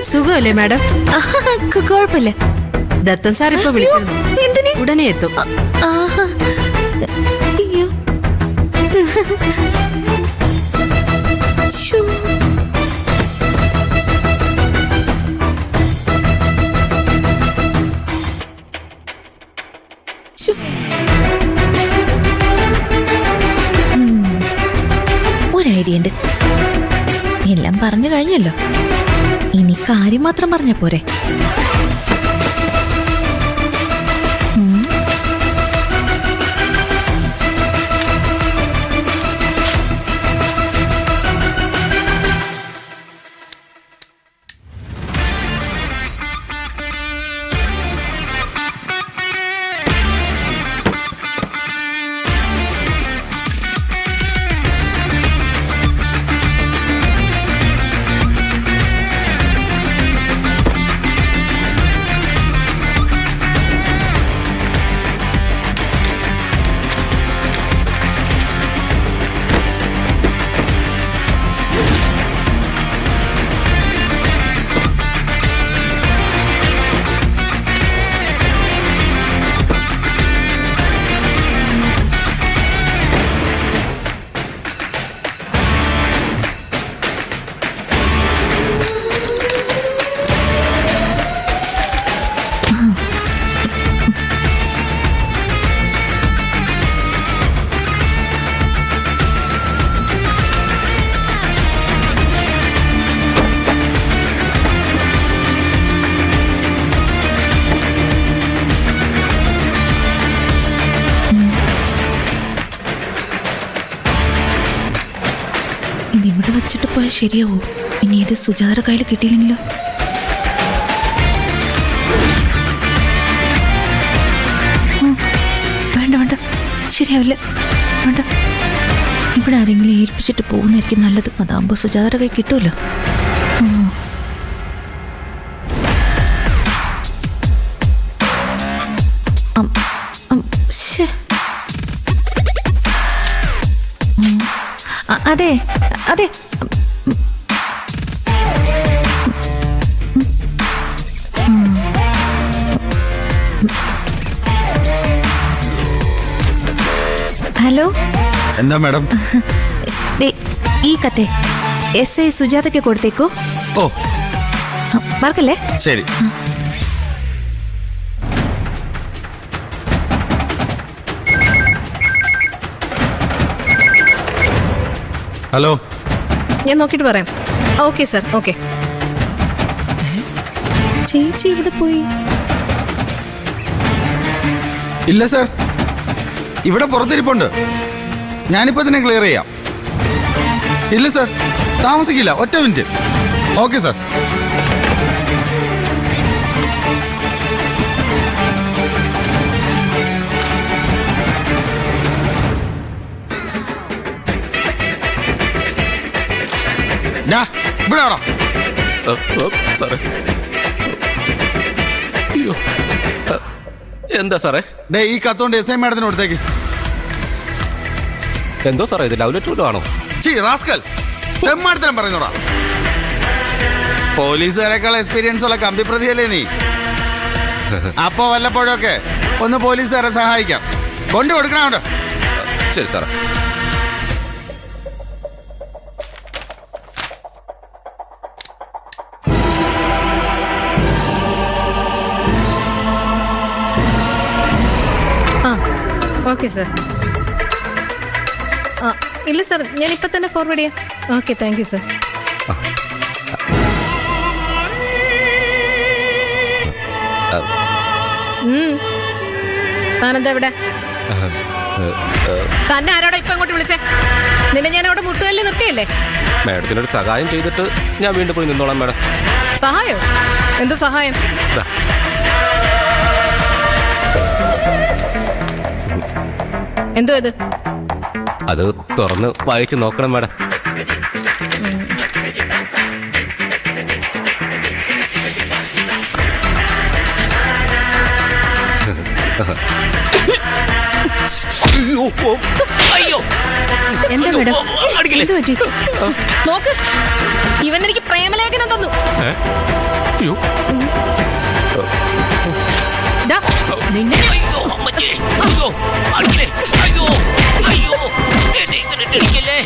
സുഖമല്ലേ മാഡം? കുഴപ്പമില്ല. ദത്തൻ സാർ ഇപ്പൊ വിളിച്ചിരുന്നു. എന്തിന്? ഉടനെ എത്തും. ആഹാ. അയ്യോ. ശ്ശോ. ശ്ശോ. ഒരു ഐഡിയ ഉണ്ട്. എല്ലാം പറഞ്ഞു കഴിഞ്ഞല്ലോ, ഇനി കാര്യം മാത്രം പറഞ്ഞ പോരെ. ഇതിവിടെ വെച്ചിട്ട് പോയാൽ ശരിയാവോ? ഇനി ഇത് സുജാതയുടെ കയ്യിൽ കിട്ടിയില്ലെങ്കിലോ? വേണ്ട വേണ്ട, ശരിയാവില്ല. വേണ്ട, ഇവിടെ ആരെങ്കിലും ഏൽപ്പിച്ചിട്ട് പോകുന്നതായിരിക്കും നല്ലത്. അതാകുമ്പോൾ സുജാതയുടെ കൈ കിട്ടുമല്ലോ. അതെ അതെ, ഹലോ. എന്താ മാഡം? ഈ കത്തെ SI സുജാതയ്ക്ക് കൊടുത്തേക്കോ. ഓ, മറക്കല്ലേ. ശരി. ഹലോ, ഞാൻ നോക്കിട്ട് പറയാം. Okay sir, okay. ചേച്ചി ഇവിടെ പോയി. ഇല്ല സാർ, ഇവിടെ പുറത്തിരിപ്പുണ്ട്. ഞാനിപ്പോ തന്നെ ക്ലിയർ ചെയ്യാം. ഇല്ല സാർ, താമസിക്കില്ല. ഒറ്റ മിനിറ്റ്. Okay sir. ഇവിടെ ആണോ? സാറേ, അയ്യോ, എന്താ സാറേ? ഡേ, ഈ കത്തോണ്ട് SI മാഡത്തിന് കൊടുത്തേക്ക്. എന്തോ സാറേ, ഇത് ലവ് ലെറ്റർ ആണോ? റാസ്കൽ, മാഡത്തിനും പറയുന്നോടാ. പോലീസുകാരെക്കാൾ എക്സ്പീരിയൻസ് ഉള്ള കമ്പി പ്രതിയല്ലേ നീ? അപ്പൊ വല്ലപ്പോഴൊക്കെ ഒന്ന് പോലീസുകാരെ സഹായിക്കാം. കൊണ്ടു കൊടുക്കണോണ്ട്. ശരി സാറേ. Okay sir. ഇല്ല സാർ, ഞാൻ ഇപ്പം തന്നെ ഫോർവേഡ് ചെയ്യാം. Okay, thank you sir. താനെന്താ ഇവിടെ? തന്നെ ആരോടാ ഇപ്പം അങ്ങോട്ട് വിളിച്ചേ? നിന്നെ ഞാൻ അവിടെ മുട്ടുകല്ലിൽ നിർത്തിയല്ലേ? മാഡത്തിനൊരു സഹായം ചെയ്തിട്ട് ഞാൻ വീണ്ടും പോയി നിന്നോളാം മാഡം. സഹായോ? എന്ത് സഹായം? എന്തോ ഇത്? അത് തുറന്ന് വായിച്ച് നോക്കണം മാഡം. അയ്യോ, ഓ, അയ്യോ. എന്താ മേഡം അടിക്കല്ലേ? എന്ത് പറ്റി നോക്ക് ഇവൻ എനിക്ക് പ്രേമലേഖനം തന്നു അയ്യോ. ദാ, നിന്നെ ഞാൻ- അയ്യോ, അമ്മച്ചി. അയ്യോ, അടിക്കല്ലേ? അയ്യോ, അയ്യോ. എന്നെ ഇങ്ങനെ ഇട്ടിരിക്കല്ലേ?